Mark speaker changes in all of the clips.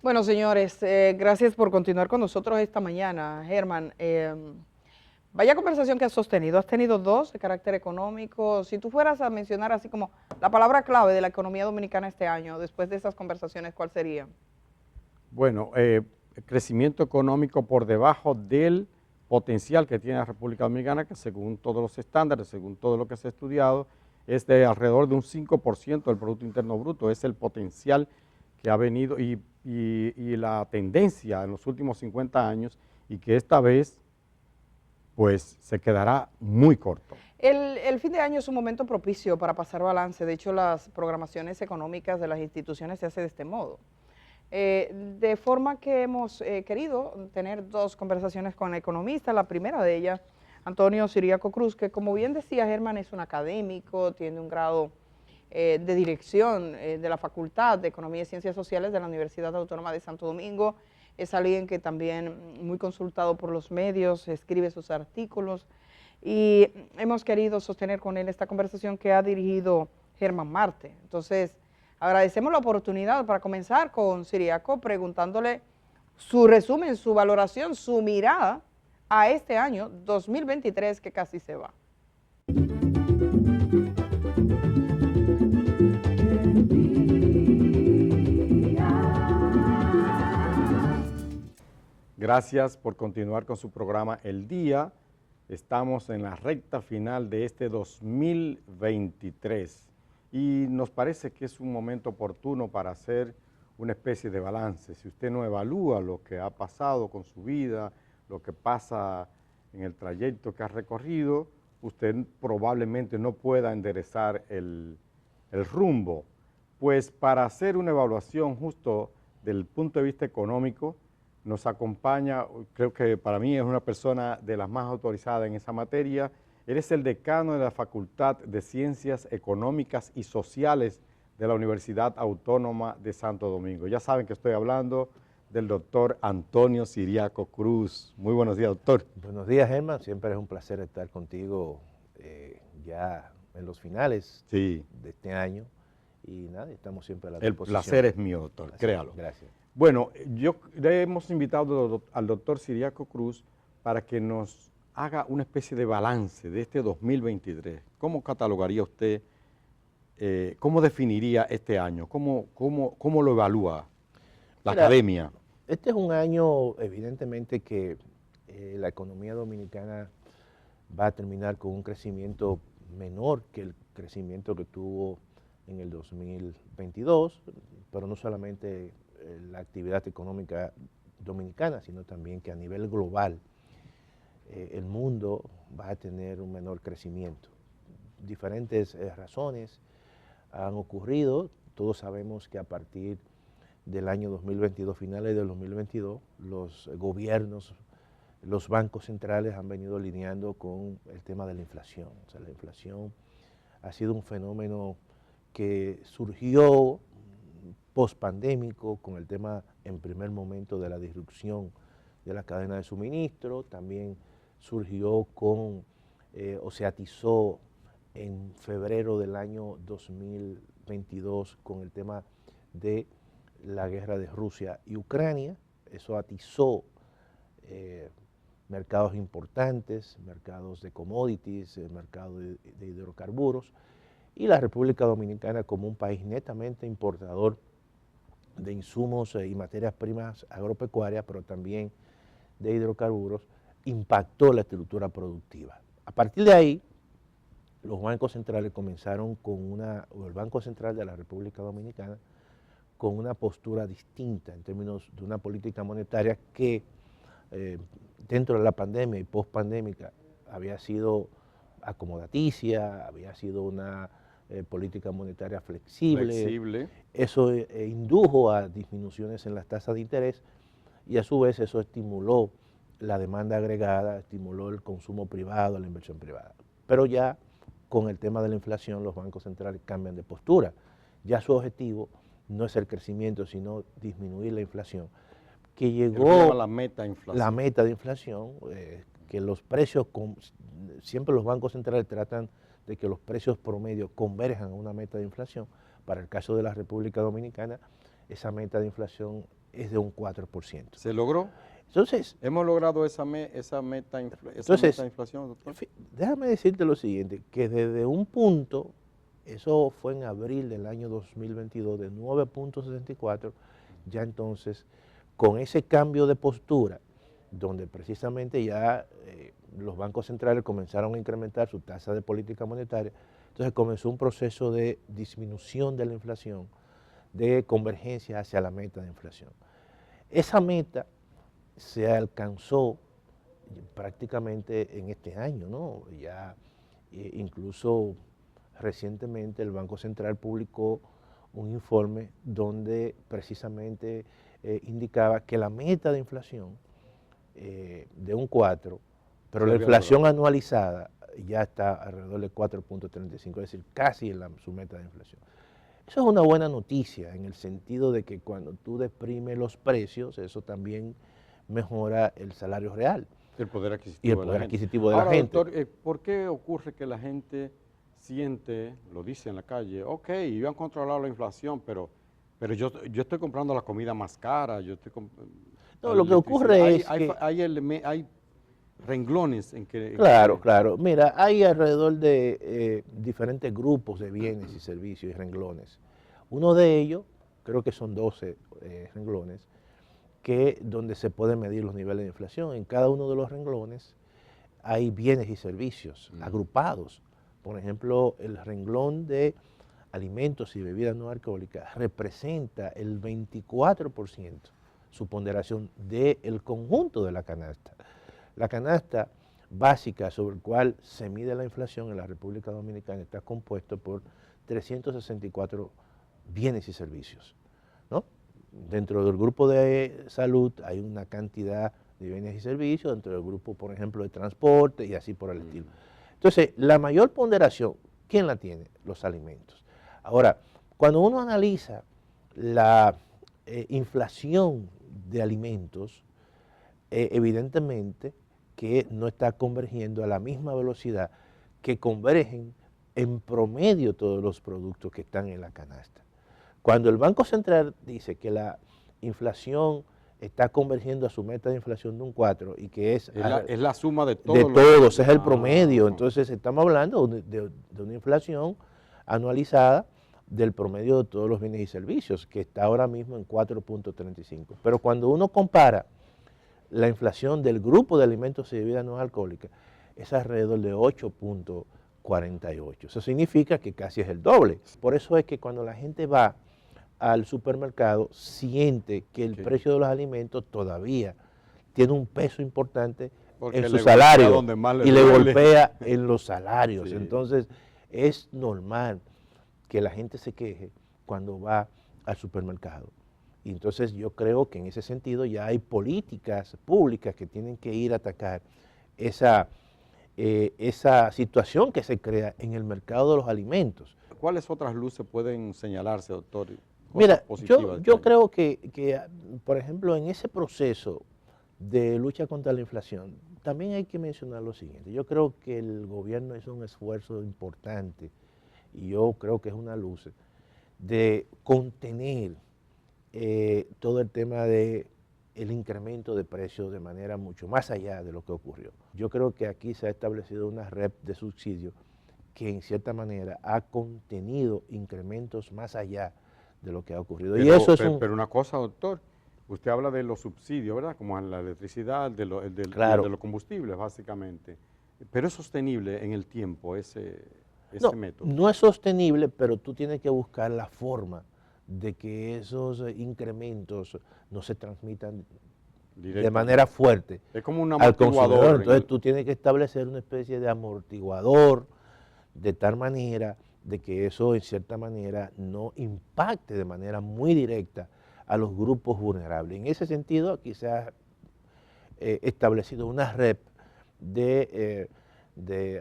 Speaker 1: Bueno, señores, gracias por continuar con nosotros esta mañana. Germán, vaya conversación que has sostenido. Has tenido dos de carácter económico. Si tú fueras a mencionar así como la palabra clave de la economía dominicana este año, después de esas conversaciones, ¿cuál sería?
Speaker 2: Bueno, crecimiento económico por debajo del potencial que tiene la República Dominicana, que según todos los estándares, según todo lo que se ha estudiado, es de alrededor de un 5% del Producto Interno Bruto. Es el potencial que ha venido y la tendencia en los últimos 50 años, y que esta vez pues se quedará muy corto.
Speaker 1: El fin de año es un momento propicio para pasar balance. De hecho, las programaciones económicas de las instituciones se hacen de este modo. De forma que hemos querido tener dos conversaciones con el economista. La primera de ellas, Antonio Ciriaco Cruz, que como bien decía Germán, es un académico, tiene un grado de dirección de la Facultad de Economía y Ciencias Sociales de la Universidad Autónoma de Santo Domingo. Es alguien que también muy consultado por los medios, escribe sus artículos, y hemos querido sostener con él esta conversación que ha dirigido Germán Marte. Entonces, agradecemos la oportunidad para comenzar con Ciriaco preguntándole su resumen, su valoración, su mirada a este año 2023 que casi se va.
Speaker 2: Gracias por continuar con su programa El Día. Estamos en la recta final de este 2023 y nos parece que es un momento oportuno para hacer una especie de balance. Si usted no evalúa lo que ha pasado con su vida, lo que pasa en el trayecto que ha recorrido, usted probablemente no pueda enderezar el rumbo. Pues para hacer una evaluación justo del punto de vista económico, nos acompaña, creo que para mí es una persona de las más autorizadas en esa materia. Él es el decano de la Facultad de Ciencias Económicas y Sociales de la Universidad Autónoma de Santo Domingo. Ya saben que estoy hablando del doctor Antonio Ciriaco Cruz. Muy buenos días, doctor.
Speaker 3: Buenos días, Germán. Siempre es un placer estar contigo ya en los finales de este año. Y nada, estamos siempre a la disposición.
Speaker 2: El placer es mío, doctor, créalo.
Speaker 3: Gracias.
Speaker 2: Bueno, le hemos invitado al doctor Ciriaco Cruz para que nos haga una especie de balance de este 2023. ¿Cómo catalogaría usted, cómo definiría este año? ¿Cómo lo evalúa la academia?
Speaker 3: Este es un año, evidentemente, que la economía dominicana va a terminar con un crecimiento menor que el crecimiento que tuvo en el 2022, pero no solamente la actividad económica dominicana, sino también que a nivel global el mundo va a tener un menor crecimiento. Diferentes razones han ocurrido. Todos sabemos que a partir del año 2022, finales del 2022, los gobiernos, los bancos centrales han venido lidiando con el tema de la inflación. O sea, la inflación ha sido un fenómeno que surgió post-pandémico con el tema en primer momento de la disrupción de la cadena de suministro, también surgió con, o se atizó en febrero del año 2022 con el tema de la guerra de Rusia y Ucrania. Eso atizó mercados importantes, mercados de commodities, mercados de hidrocarburos, y la República Dominicana, como un país netamente importador de insumos y materias primas agropecuarias, pero también de hidrocarburos, impactó la estructura productiva. A partir de ahí, los bancos centrales comenzaron o el Banco Central de la República Dominicana, con una postura distinta en términos de una política monetaria que dentro de la pandemia y post-pandémica había sido acomodaticia, había sido una política monetaria flexible. Eso indujo a disminuciones en las tasas de interés y a su vez eso estimuló la demanda agregada, estimuló el consumo privado, la inversión privada. Pero ya con el tema de la inflación los bancos centrales cambian de postura. Ya su objetivo no es el crecimiento, sino disminuir la inflación, que llegó
Speaker 2: la meta inflación.
Speaker 3: La meta de inflación que los precios, siempre los bancos centrales tratan de que los precios promedio converjan a una meta de inflación. Para el caso de la República Dominicana, esa meta de inflación es de un 4%.
Speaker 2: ¿Se logró?
Speaker 3: Entonces,
Speaker 2: ¿Hemos logrado esa meta de inflación, doctor?
Speaker 3: Déjame decirte lo siguiente, que desde un punto, eso fue en abril del año 2022, de 9.64, ya entonces, con ese cambio de postura, donde precisamente ya los bancos centrales comenzaron a incrementar su tasa de política monetaria, entonces comenzó un proceso de disminución de la inflación, de convergencia hacia la meta de inflación. Esa meta se alcanzó prácticamente en este año, ¿no? Ya incluso recientemente el Banco Central publicó un informe donde precisamente indicaba que la meta de inflación de un 4, pero la inflación anualizada ya está alrededor de 4.35, es decir, casi en su meta de inflación. Eso es una buena noticia en el sentido de que cuando tú deprimes los precios, eso también mejora el salario real.
Speaker 2: El poder adquisitivo
Speaker 3: y el poder adquisitivo de la gente.
Speaker 2: Doctor, ¿por qué ocurre que la gente siente, lo dice en la calle, ok, yo han controlado la inflación, pero yo estoy comprando la comida más cara, yo estoy
Speaker 3: no, lo que ocurre es que
Speaker 2: hay renglones en que...
Speaker 3: Claro, claro. Mira, hay alrededor de diferentes grupos de bienes y servicios y renglones. Uno de ellos, creo que son 12 renglones, donde se pueden medir los niveles de inflación. En cada uno de los renglones hay bienes y servicios agrupados. Por ejemplo, el renglón de alimentos y bebidas no alcohólicas representa el 24%, su ponderación del conjunto de la canasta. La canasta básica sobre el cual se mide la inflación en la República Dominicana está compuesto por 364 bienes y servicios, ¿no? Dentro del grupo de salud hay una cantidad de bienes y servicios, dentro del grupo, por ejemplo, de transporte y así por el estilo. Entonces, la mayor ponderación, ¿quién la tiene? Los alimentos. Ahora, cuando uno analiza la inflación de alimentos, evidentemente que no está convergiendo a la misma velocidad que convergen en promedio todos los productos que están en la canasta. Cuando el Banco Central dice que la inflación está convergiendo a su meta de inflación de un 4 y que es
Speaker 2: la suma de todos.
Speaker 3: De todos, es el promedio. Entonces estamos hablando de una inflación anualizada del promedio de todos los bienes y servicios, que está ahora mismo en 4.35. Pero cuando uno compara la inflación del grupo de alimentos y bebidas no alcohólicas, es alrededor de 8.48. Eso significa que casi es el doble. Por eso es que cuando la gente va al supermercado, siente que el precio de los alimentos todavía tiene un peso importante en su salario y le golpea en los salarios. Sí. Entonces, es normal que la gente se queje cuando va al supermercado. Y entonces yo creo que en ese sentido ya hay políticas públicas que tienen que ir a atacar esa situación que se crea en el mercado de los alimentos.
Speaker 2: ¿Cuáles otras luces pueden señalarse, doctor?
Speaker 3: Mira, yo creo que, por ejemplo, en ese proceso de lucha contra la inflación, también hay que mencionar lo siguiente. Yo creo que el gobierno hizo un esfuerzo importante, y yo creo que es una luz, de contener todo el tema del incremento de precios de manera mucho más allá de lo que ocurrió. Yo creo que aquí se ha establecido una red de subsidios que en cierta manera ha contenido incrementos más allá de lo que ha ocurrido.
Speaker 2: Pero una cosa, doctor, usted habla de los subsidios, ¿verdad? Como en la electricidad, de los combustibles, básicamente. Pero es sostenible en el tiempo ese método.
Speaker 3: No es sostenible, pero tú tienes que buscar la forma de que esos incrementos no se transmitan de manera fuerte.
Speaker 2: Es como un amortiguador.
Speaker 3: Entonces tú tienes que establecer una especie de amortiguador de tal manera de que eso en cierta manera no impacte de manera muy directa a los grupos vulnerables. En ese sentido, aquí se ha establecido una red de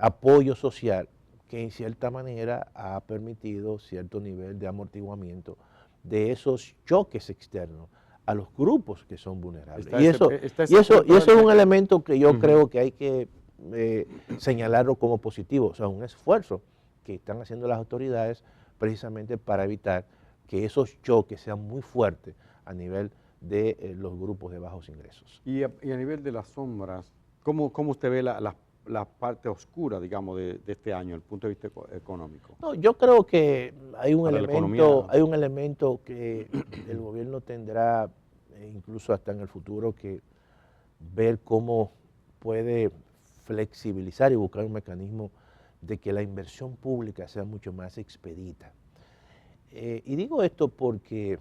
Speaker 3: apoyo social que en cierta manera ha permitido cierto nivel de amortiguamiento de esos choques externos a los grupos que son vulnerables.
Speaker 2: Está
Speaker 3: Y
Speaker 2: ese-
Speaker 3: eso,
Speaker 2: está
Speaker 3: y
Speaker 2: ese
Speaker 3: eso,
Speaker 2: punto
Speaker 3: y eso
Speaker 2: del-
Speaker 3: es un elemento que yo
Speaker 2: Ujú.
Speaker 3: creo que hay que señalarlo como positivo, o sea, un esfuerzo que están haciendo las autoridades precisamente para evitar que esos choques sean muy fuertes a nivel de los grupos de bajos ingresos.
Speaker 2: Y a nivel de las sombras, ¿cómo usted ve la parte oscura, digamos, de este año, desde el punto de vista económico?
Speaker 3: No, yo creo que
Speaker 2: Para la economía.
Speaker 3: hay un elemento que el gobierno tendrá, incluso hasta en el futuro, que ver cómo puede flexibilizar y buscar un mecanismo de que la inversión pública sea mucho más expedita. Y digo esto porque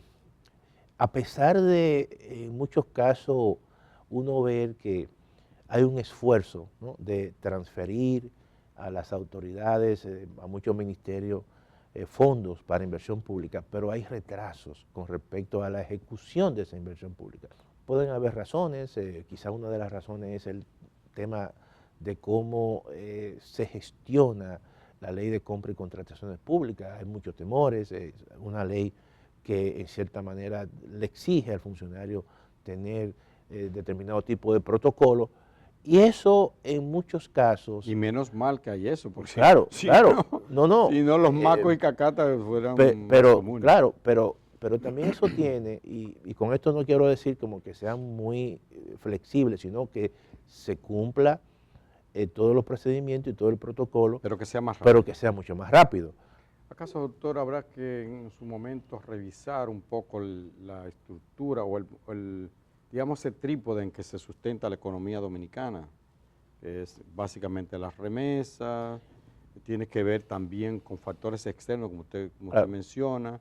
Speaker 3: a pesar de en muchos casos uno ver que hay un esfuerzo, ¿no?, de transferir a las autoridades, a muchos ministerios, fondos para inversión pública, pero hay retrasos con respecto a la ejecución de esa inversión pública. Pueden haber razones, quizá una de las razones es el tema de cómo se gestiona la ley de compra y contrataciones públicas. Hay muchos temores, una ley que en cierta manera le exige al funcionario tener determinado tipo de protocolo, y eso en muchos casos...
Speaker 2: Y menos mal que hay eso, porque
Speaker 3: Claro,
Speaker 2: si
Speaker 3: claro,
Speaker 2: no, si no los
Speaker 3: eh,
Speaker 2: macos y cacatas fueran más
Speaker 3: pero,
Speaker 2: comunes.
Speaker 3: claro, pero también eso tiene, y con esto no quiero decir como que sean muy flexibles, sino que se cumpla todos los procedimientos y todo el protocolo,
Speaker 2: Pero que sea más rápido.
Speaker 3: pero que sea mucho más rápido.
Speaker 2: ¿Acaso, doctor, habrá que en su momento revisar un poco la estructura o digamos, ese trípode en que se sustenta la economía dominicana? Que es básicamente las remesas, tiene que ver también con factores externos, como usted menciona,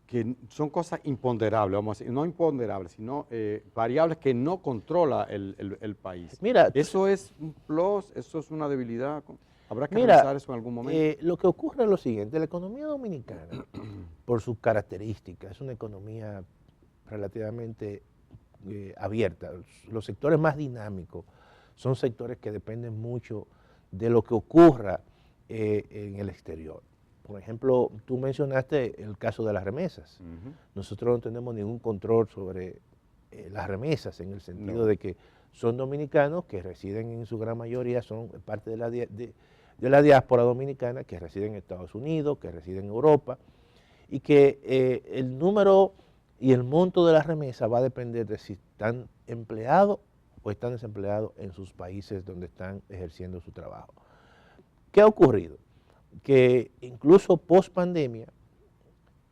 Speaker 2: que son cosas imponderables, vamos a decir, no imponderables, sino variables que no controla el país.
Speaker 3: Mira,
Speaker 2: ¿Eso es un plus? ¿Eso es una debilidad? ¿Habrá que
Speaker 3: Mira,
Speaker 2: revisar eso en algún momento?
Speaker 3: lo que ocurre es lo siguiente: la economía dominicana, por sus características, es una economía relativamente abierta. Los sectores más dinámicos son sectores que dependen mucho de lo que ocurra en el exterior. Por ejemplo, tú mencionaste el caso de las remesas.
Speaker 2: Ujú.
Speaker 3: Nosotros no tenemos ningún control sobre las remesas, en el sentido
Speaker 2: No.
Speaker 3: de que son dominicanos que residen en su gran mayoría, son parte de la diáspora dominicana, que residen en Estados Unidos, que residen en Europa, y que el número y el monto de las remesas va a depender de si están empleados o están desempleados en sus países donde están ejerciendo su trabajo. ¿Qué ha ocurrido? Que incluso post pandemia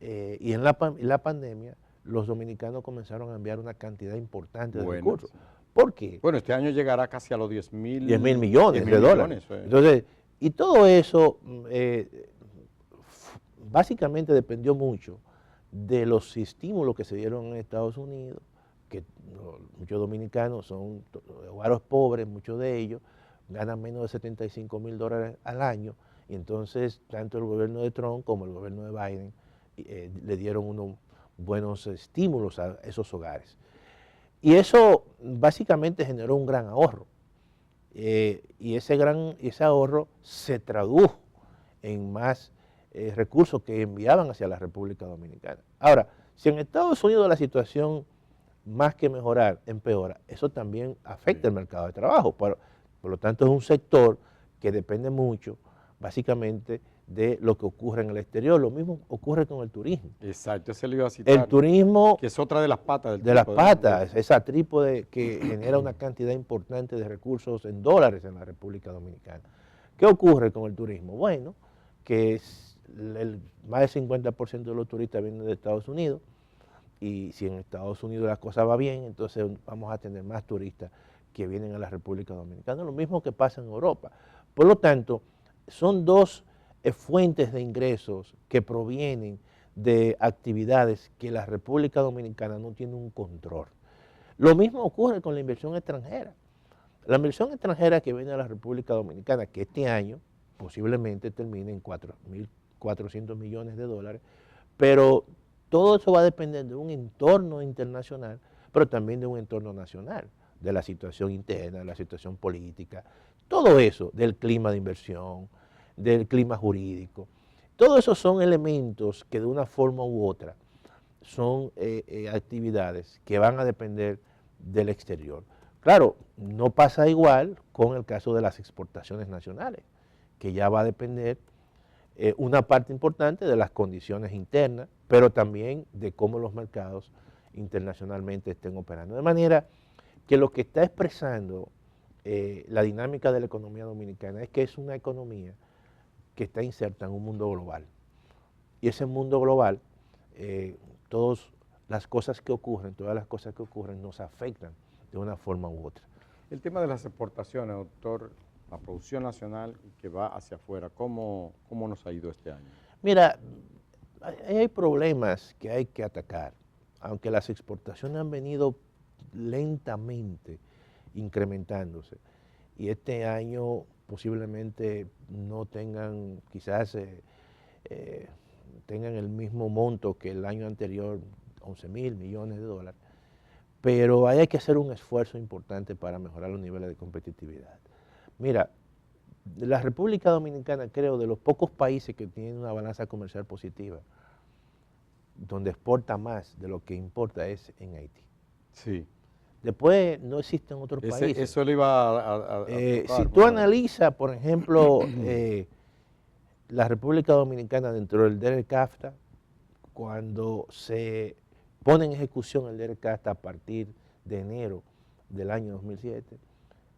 Speaker 3: y en la pandemia, los dominicanos comenzaron a enviar una cantidad importante de recursos. ¿Por qué?
Speaker 2: Bueno, este año llegará casi a los 10 mil
Speaker 3: 10 mil millones de dólares.
Speaker 2: millones.
Speaker 3: Entonces, y todo eso básicamente dependió mucho de los estímulos que se dieron en Estados Unidos, que muchos dominicanos son hogares pobres, muchos de ellos ganan menos de $75,000 al año, y entonces tanto el gobierno de Trump como el gobierno de Biden le dieron unos buenos estímulos a esos hogares. Y eso básicamente generó un gran ahorro. Y ese ahorro se tradujo en más recursos que enviaban hacia la República Dominicana. Ahora, si en Estados Unidos la situación, más que mejorar, empeora, eso también afecta el mercado de trabajo. Por lo tanto, es un sector que depende mucho, básicamente, de lo que ocurre en el exterior. Lo mismo ocurre con el turismo.
Speaker 2: Exacto, ese le iba a citar.
Speaker 3: El turismo,
Speaker 2: que es otra de las patas del
Speaker 3: de las
Speaker 2: trípode.
Speaker 3: patas, esa trípode que genera una cantidad importante de recursos en dólares en la República Dominicana. ¿Qué ocurre con el turismo? Bueno, que más del 50% de los turistas vienen de Estados Unidos, y si en Estados Unidos la cosa va bien, entonces vamos a tener más turistas que vienen a la República Dominicana. Lo mismo que pasa en Europa. Por lo tanto, son dos fuentes de ingresos que provienen de actividades que la República Dominicana no tiene un control. Lo mismo ocurre con la inversión extranjera. La inversión extranjera que viene a la República Dominicana, que este año posiblemente termine en 4.400 millones de dólares, pero todo eso va a depender de un entorno internacional, pero también de un entorno nacional, de la situación interna, de la situación política, todo eso, del clima de inversión, del clima jurídico. Todos esos son elementos que de una forma u otra son actividades que van a depender del exterior. Claro, no pasa igual con el caso de las exportaciones nacionales, que ya va a depender una parte importante de las condiciones internas, pero también de cómo los mercados internacionalmente estén operando. De manera que lo que está expresando la dinámica de la economía dominicana es que es una economía que está inserta en un mundo global. Y ese mundo global, todas las cosas que ocurren nos afectan de una forma u otra.
Speaker 2: El tema de las exportaciones, doctor, la producción nacional que va hacia afuera, ¿cómo nos ha ido este año?
Speaker 3: Mira, hay problemas que hay que atacar, aunque las exportaciones han venido lentamente incrementándose. Y este año posiblemente no tengan, quizás tengan el mismo monto que el año anterior, 11.000 millones de dólares, pero hay que hacer un esfuerzo importante para mejorar los niveles de competitividad. Mira, la República Dominicana, creo, de los pocos países que tienen una balanza comercial positiva, donde exporta más de lo que importa es en Haití.
Speaker 2: Sí.
Speaker 3: Después no existen otros países.
Speaker 2: Eso le iba a
Speaker 3: si tú analizas, por ejemplo, la República Dominicana dentro del DERCAFTA, cuando se pone en ejecución el DERCAFTA a partir de enero del año 2007,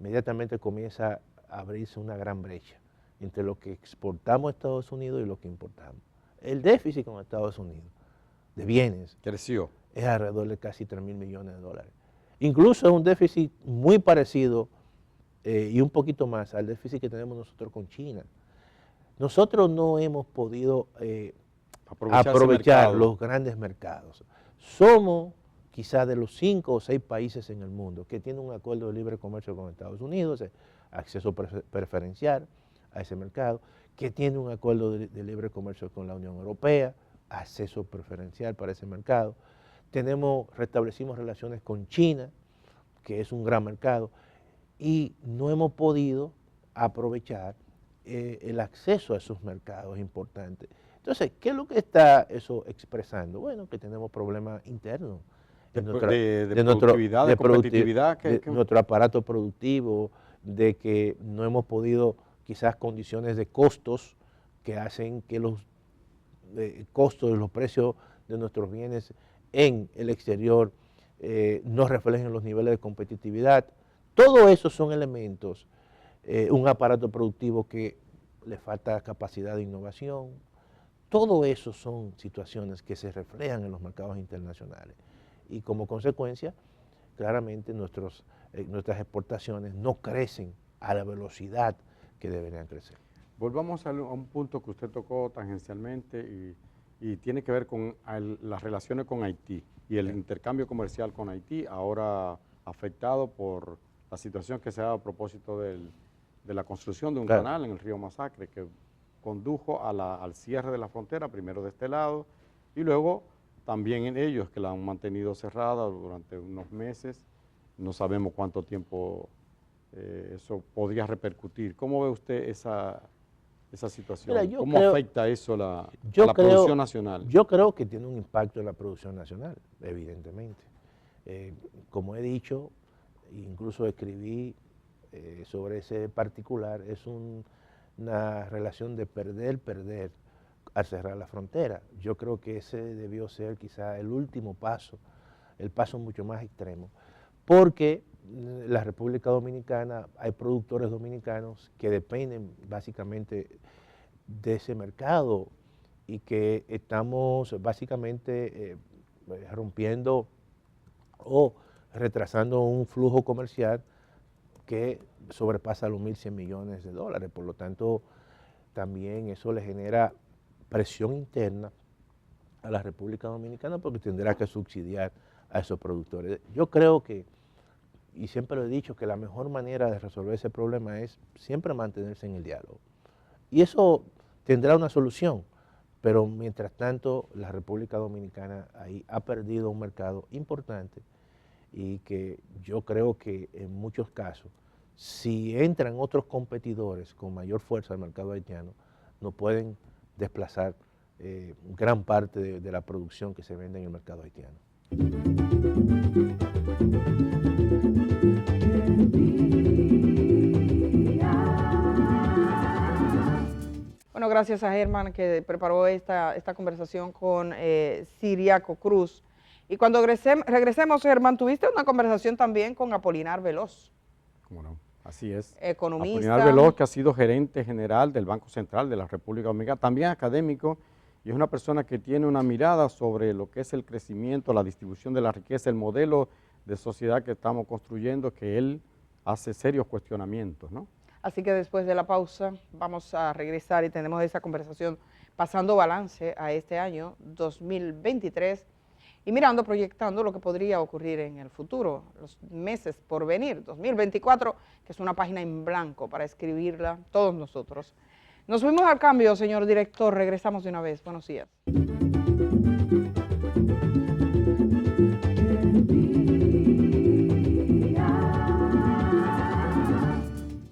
Speaker 3: inmediatamente comienza a abrirse una gran brecha entre lo que exportamos a Estados Unidos y lo que importamos. El déficit con Estados Unidos de bienes
Speaker 2: creció.
Speaker 3: Es alrededor de casi 3.000 millones de dólares. Incluso es un déficit muy parecido y un poquito más al déficit que tenemos nosotros con China. Nosotros no hemos podido aprovechar los grandes mercados. Somos quizás de los 5 o 6 países en el mundo que tienen un acuerdo de libre comercio con Estados Unidos, acceso preferencial a ese mercado, que tiene un acuerdo de libre comercio con la Unión Europea, acceso preferencial para ese mercado. Restablecimos relaciones con China, que es un gran mercado, y no hemos podido aprovechar el acceso a esos mercados importantes. Entonces, ¿qué es lo que está eso expresando? Bueno, que tenemos problemas internos
Speaker 2: de productividad, de competitividad.
Speaker 3: Nuestro aparato productivo, de que no hemos podido, quizás condiciones de costos que hacen que los costos, los precios de nuestros bienes en el exterior no reflejen los niveles de competitividad. Todo eso son elementos, un aparato productivo que le falta capacidad de innovación. Todo eso son situaciones que se reflejan en los mercados internacionales y como consecuencia, claramente nuestras exportaciones no crecen a la velocidad que deberían crecer.
Speaker 2: Volvamos a un punto que usted tocó tangencialmente y tiene que ver con las relaciones con Haití y el intercambio comercial con Haití, ahora afectado por la situación que se ha dado a propósito de la construcción de un canal en el río Masacre, que condujo al cierre de la frontera, primero de este lado, y luego también en ellos, que la han mantenido cerrada durante unos meses. No sabemos cuánto tiempo eso podría repercutir. ¿Cómo ve usted esa situación?
Speaker 3: Mira,
Speaker 2: ¿Cómo afecta eso a la producción nacional?
Speaker 3: Yo creo que tiene un impacto en la producción nacional, evidentemente. Como he dicho, incluso escribí sobre ese particular, es una relación de perder al cerrar la frontera. Yo creo que ese debió ser quizá el último paso, el paso mucho más extremo, porque la República Dominicana, hay productores dominicanos que dependen básicamente de ese mercado y que estamos básicamente rompiendo o retrasando un flujo comercial que sobrepasa los 1.100 millones de dólares. Por lo tanto, también eso le genera presión interna a la República Dominicana porque tendrá que subsidiar a esos productores. Yo creo que, y siempre lo he dicho, que la mejor manera de resolver ese problema es siempre mantenerse en el diálogo. Y eso tendrá una solución, pero mientras tanto la República Dominicana ahí ha perdido un mercado importante y que yo creo que en muchos casos, si entran otros competidores con mayor fuerza al mercado haitiano, no pueden desplazar gran parte de la producción que se vende en el mercado haitiano.
Speaker 1: Bueno, gracias a Germán que preparó esta conversación con Ciriaco Cruz. Y cuando regresemos, Germán, tuviste una conversación también con Apolinar Veloz.
Speaker 2: ¿Cómo no? Así es.
Speaker 1: Economista.
Speaker 2: Apolinar Veloz, que ha sido gerente general del Banco Central de la República Dominicana, también académico, y es una persona que tiene una mirada sobre lo que es el crecimiento, la distribución de la riqueza, el modelo de sociedad que estamos construyendo, que él hace serios cuestionamientos, ¿no?
Speaker 1: Así que después de la pausa vamos a regresar y tenemos esa conversación pasando balance a este año 2023 y mirando, proyectando lo que podría ocurrir en el futuro, los meses por venir, 2024, que es una página en blanco para escribirla todos nosotros. Nos fuimos al cambio, señor director, regresamos de una vez. Buenos días.